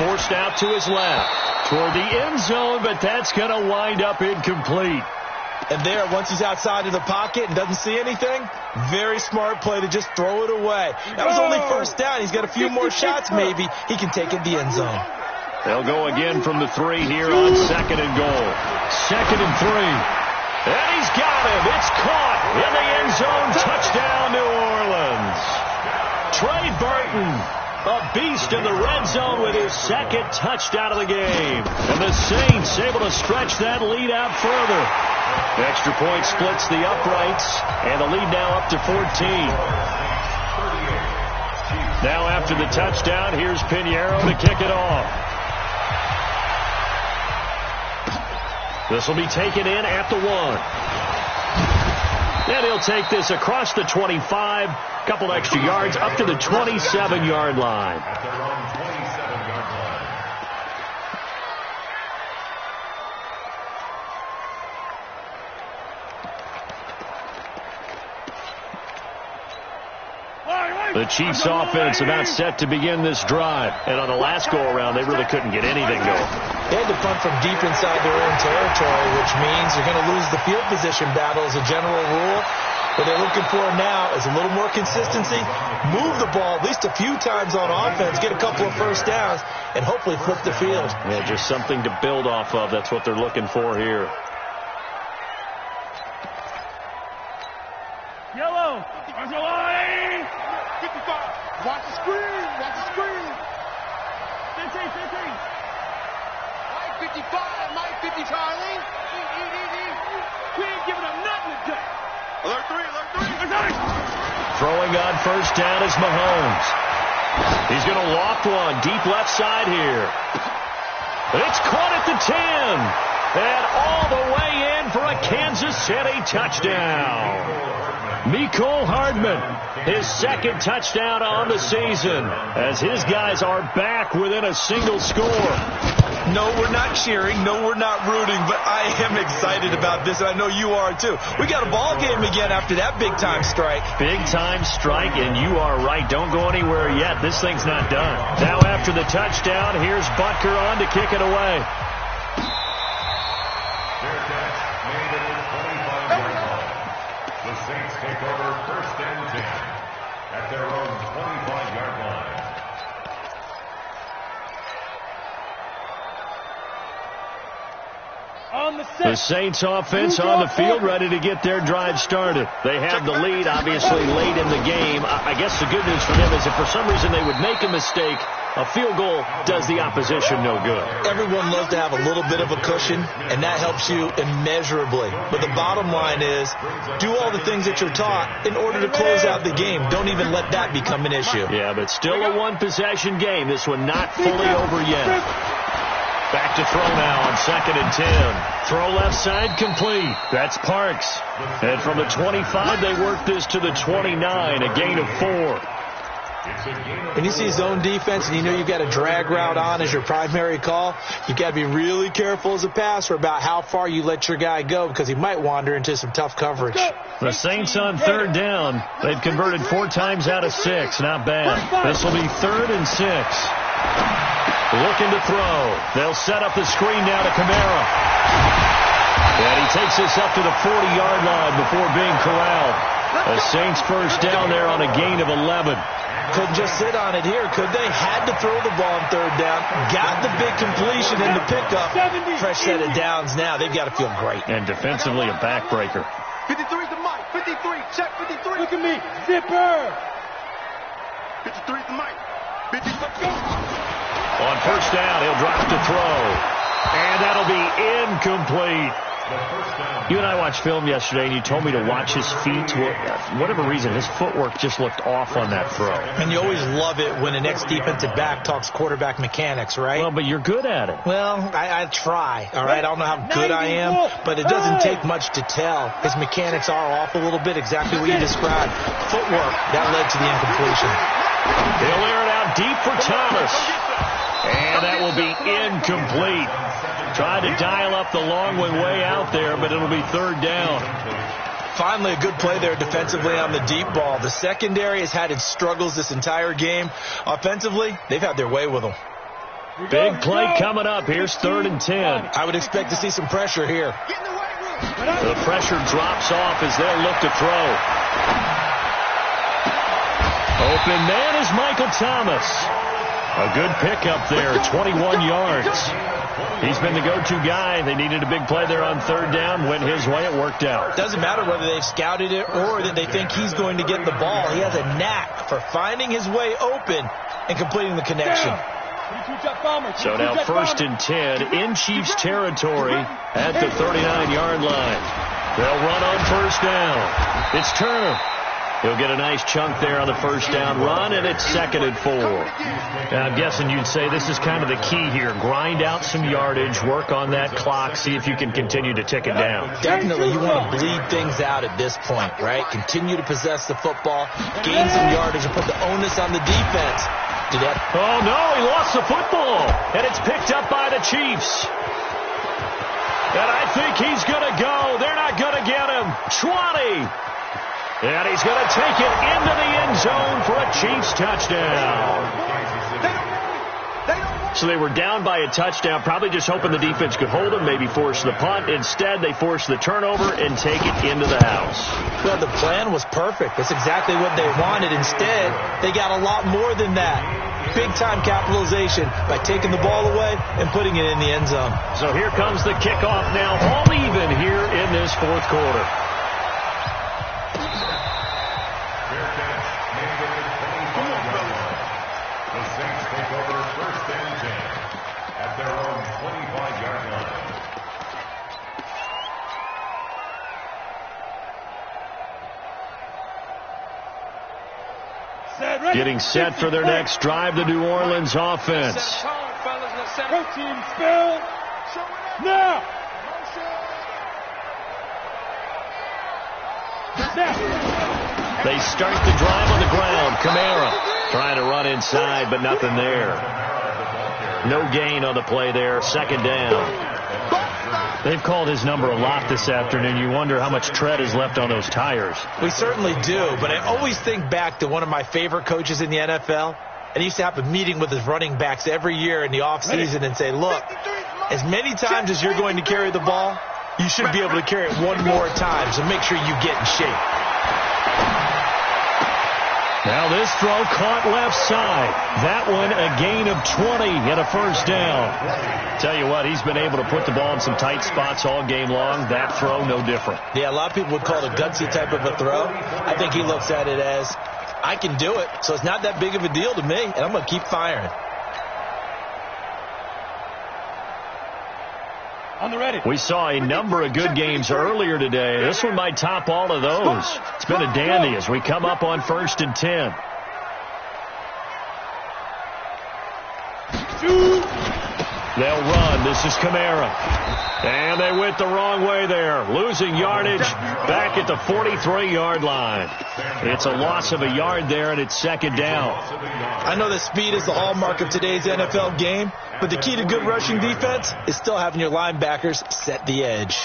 Forced out to his left toward the end zone, but that's going to wind up incomplete. And there, once he's outside of the pocket and doesn't see anything, very smart play to just throw it away. That was only 1st down. He's got a few more shots maybe. He can take it the end zone. They'll go again from the 3 here on 2nd and goal. 2nd and 3. And he's got him. It's caught in the end zone. Touchdown, New Orleans. Trey Burton, a beast in the red zone with his 2nd touchdown of the game. And the Saints able to stretch that lead out further. The extra point splits the uprights, and the lead now up to 14. Now after the touchdown, here's Pinheiro to kick it off. This will be taken in at the 1. And he'll take this across the 25, couple extra yards up to the 27-yard line. The Chiefs offense about set to begin this drive. And on the last go-around, they really couldn't get anything going. They had to punt from deep inside their own territory, which means you're going to lose the field position battle as a general rule. What they're looking for now is a little more consistency, move the ball at least a few times on offense, get a couple of 1st downs, and hopefully flip the field. Yeah, just something to build off of. That's what they're looking for here. Yellow. 55. Watch the screen. Watch the screen. 15. Mike 55. Mike 50, Charlie. We ain't giving up nothing today. Alert 3. Throwing on 1st down is Mahomes. He's going to loft one deep left side here. It's caught at the 10. And all the way in for a Kansas City touchdown. Mecole Hardman, his 2nd touchdown on the season, as his guys are back within a single score. No, we're not cheering. No, we're not rooting, but I am excited about this, and I know you are too. We got a ball game again after that big-time strike. Big-time strike, and you are right. Don't go anywhere yet. This thing's not done. Now after the touchdown, here's Butker on to kick it away. The Saints take over 1st and 10 at their own 25-yard line. The Saints offense on the field ready to get their drive started. They have the lead, obviously, late in the game. I guess the good news for them is if for some reason they would make a mistake, a field goal does the opposition no good. Everyone loves to have a little bit of a cushion, and that helps you immeasurably. But the bottom line is, do all the things that you're taught in order to close out the game. Don't even let that become an issue. Yeah, but still a one-possession game. This one not fully over yet. Back to throw now on 2nd and 10. Throw left side complete. That's Parks. And from the 25, they work this to the 29, a gain of 4. When you see zone defense and you know you've got a drag route on as your primary call, you've got to be really careful as a passer about how far you let your guy go because he might wander into some tough coverage. The Saints on 3rd down. They've converted 4 times out of 6. Not bad. This will be 3rd and 6. Looking to throw. They'll set up the screen now to Kamara. And he takes this up to the 40-yard line before being corralled. A Saints first down there on a gain of 11. Couldn't just sit on it here, could they? Had to throw the ball on third down. Got the big completion in the pickup. Fresh set of downs now. They've got to feel great. And defensively, a backbreaker. 53's the mic. 53. Check 53. Look at me. Zipper. 53's the mic. 53. On first down, he'll drop to throw. And that'll be incomplete. You and I watched film yesterday, and you told me to watch his feet. For whatever reason, his footwork just looked off on that throw. And you always love it when an ex-defensive back talks quarterback mechanics, right? Well, but you're good at it. Well, I try, all right? I don't know how good I am, but it doesn't take much to tell. His mechanics are off a little bit, exactly what you described. Footwork, that led to the incompletion. He'll air it out deep for Thomas. And that will be incomplete. Tried to dial up the long one way out there, but it'll be third down. Finally, a good play there defensively on the deep ball. The secondary has had its struggles this entire game. Offensively, they've had their way with them. Big play coming up. Here's 3rd and 10. I would expect to see some pressure here. The pressure drops off as they'll look to throw. Open man is Michael Thomas. A good pickup there, 21 yards. He's been the go-to guy. They needed a big play there on third down. Went his way. It worked out. Doesn't matter whether they've scouted it or that they think he's going to get the ball. He has a knack for finding his way open and completing the connection. So now 1st and 10 in Chiefs territory at the 39-yard line. They'll run on first down. It's Turner. He'll get a nice chunk there on the first down run, and it's 2nd and 4. Now, I'm guessing you'd say this is kind of the key here. Grind out some yardage, work on that clock, see if you can continue to tick it down. Definitely, you want to bleed things out at this point, right? Continue to possess the football, gain some yardage, and put the onus on the defense. Oh, no, he lost the football, and it's picked up by the Chiefs. And I think he's going to go. They're not going to get him. 20. And he's going to take it into the end zone for a Chiefs touchdown. So they were down by a touchdown, probably just hoping the defense could hold them, maybe force the punt. Instead, they forced the turnover and take it into the house. Well, the plan was perfect. That's exactly what they wanted. Instead, they got a lot more than that. Big-time capitalization by taking the ball away and putting it in the end zone. So here comes the kickoff now, all even here in this 4th quarter. Getting set for their next drive, the New Orleans offense. Protein spill. Now. They start the drive on the ground. Kamara trying to run inside, but nothing there. No gain on the play there. 2nd down. They've called his number a lot this afternoon. You wonder how much tread is left on those tires. We certainly do, but I always think back to one of my favorite coaches in the NFL. And he used to have a meeting with his running backs every year in the offseason and say, look, as many times as you're going to carry the ball, you should be able to carry it one more time, so make sure you get in shape. Now this throw caught left side. That one a gain of 20 and a first down. Tell you what, he's been able to put the ball in some tight spots all game long. That throw, no different. Yeah, a lot of people would call it a gutsy type of a throw. I think he looks at it as, I can do it, so it's not that big of a deal to me, and I'm going to keep firing. On the ready. We saw a number of good games earlier today. This one might top all of those. It's been a dandy as we come up on 1st and 10. They'll run. This is Kamara. And they went the wrong way there. Losing yardage back at the 43-yard line. It's a loss of a yard there, and it's 2nd down. I know that speed is the hallmark of today's NFL game, but the key to good rushing defense is still having your linebackers set the edge.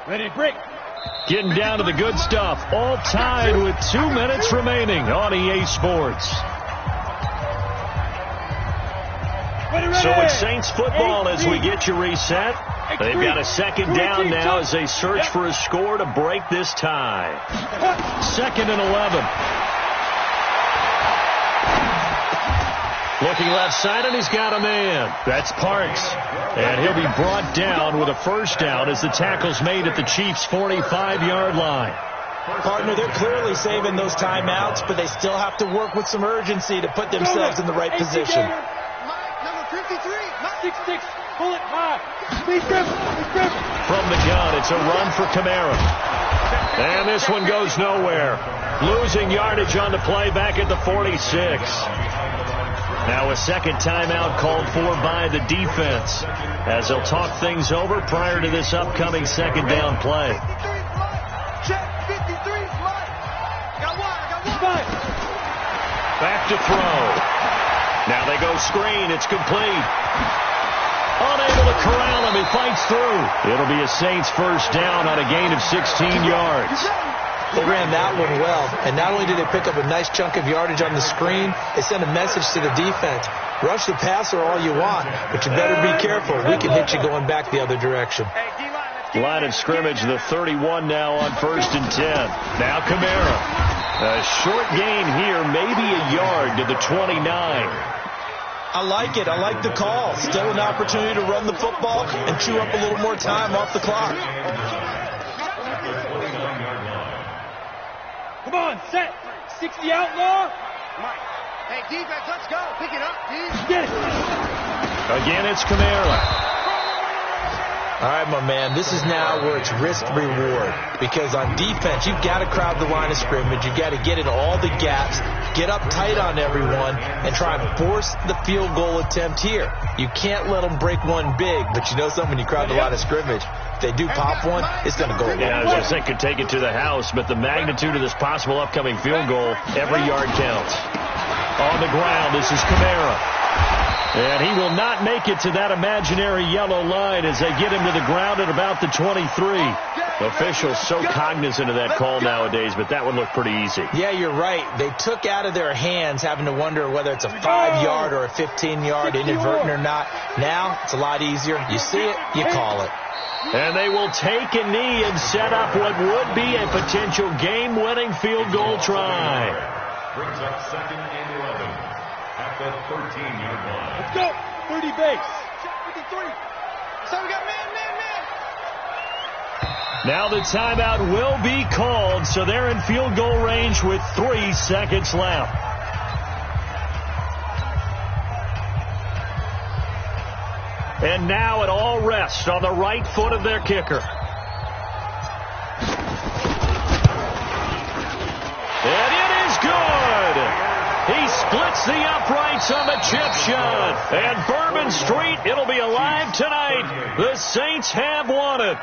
Ready, break. Getting down to the good stuff. All tied with 2 minutes remaining on EA Sports. So it's Saints football as we get you reset. They've got a second down now as they search for a score to break this tie. 2nd and 11. Looking left side, and he's got a man. That's Parks. And he'll be brought down with a first down as the tackle's made at the Chiefs' 45-yard line. Partner, they're clearly saving those timeouts, but they still have to work with some urgency to put themselves in the right position. Number 53, 6'6", pull it high. From the gun, it's a run for Kamara. And this one goes nowhere. Losing yardage on the play back at the 46. Now a second timeout called for by the defense as they'll talk things over prior to this upcoming second down play. check, 53's Mike. Got one. Back to throw. Now they go screen. It's complete. Unable to corral him. He fights through. It'll be a Saints first down on a gain of 16 yards. They ran that one well, and not only did they pick up a nice chunk of yardage on the screen, they sent a message to the defense. Rush the passer all you want, but you better be careful. We can hit you going back the other direction. Line of scrimmage, the 31 now on 1st and 10. Now Kamara. A short gain here, maybe a yard to the 29. I like it. I like the call. Still an opportunity to run the football and chew up a little more time off the clock. Come on, set. 60 outlaw. Mike. Hey, defense, let's go. Pick it up, dude. Get it. Again, it's Kamara. All right, my man, this is now where it's risk-reward. Because on defense, you've got to crowd the line of scrimmage. You've got to get in all the gaps, get up tight on everyone, and try and force the field goal attempt here. You can't let them break one big, but you know something, when you crowd the line of scrimmage, if they do pop one, it's going to go. Yeah, I was going to say could take it to the house, but the magnitude of this possible upcoming field goal, every yard counts. On the ground, this is Kamara. And he will not make it to that imaginary yellow line as they get him to the ground at about the 23. Officials so cognizant of that call nowadays, but that would look pretty easy. Yeah, you're right. They took out of their hands having to wonder whether it's a 5-yard or a 15-yard, inadvertent or not. Now, it's a lot easier. You see it, you call it. And they will take a knee and set up what would be a potential game-winning field goal try. Brings up 2nd and 11 at the 13-yard line. Let's go. 30 base. 53. So we got man. Now the timeout will be called, so they're in field goal range with 3 seconds left. And now it all rests on the right foot of their kicker. And it is good. He splits the uprights on the chip shot. And Bourbon Street, it'll be alive tonight. The Saints have won it.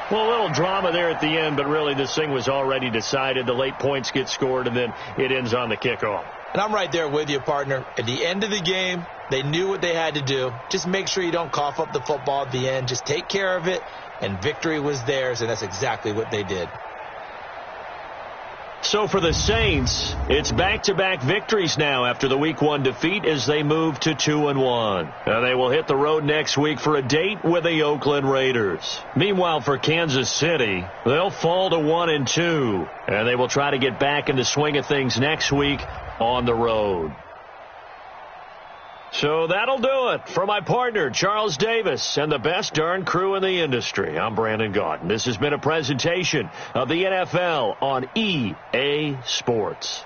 Well, a little drama there at the end, but really this thing was already decided. The late points get scored, and then it ends on the kickoff. And I'm right there with you, partner. At the end of the game, they knew what they had to do. Just make sure you don't cough up the football at the end. Just take care of it, and victory was theirs, and that's exactly what they did. So for the Saints, it's back-to-back victories now after the Week 1 defeat as they move to 2-1. And they will hit the road next week for a date with the Oakland Raiders. Meanwhile, for Kansas City, they'll fall to 1-2, and they will try to get back in the swing of things next week on the road. So that'll do it for my partner, Charles Davis, and the best darn crew in the industry. I'm Brandon Gaudin. This has been a presentation of the NFL on EA Sports.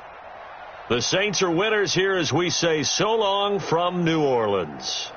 The Saints are winners here as we say so long from New Orleans.